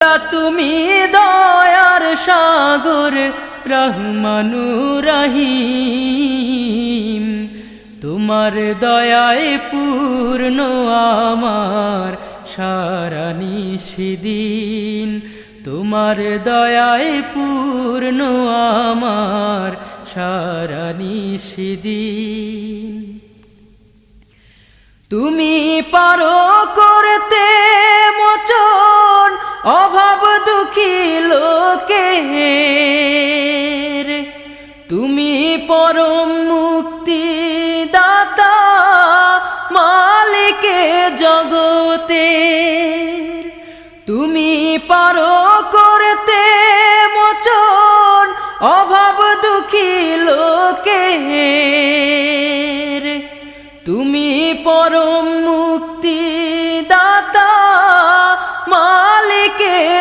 খোদা তুমি দয়ার সাগর রহমানুর রহিম, তোমার দয়ায় পূর্ণ আমার সারা নিশিদিন, তোমার দয়ায় পূর্ণ আমার সারা নিশিদিন। তুমি পারো করতে মোচন অভাব দুঃখী লোকের, তুমি পরম মুক্তি দাতা মালিকে জগতের, তুমি পারো করতে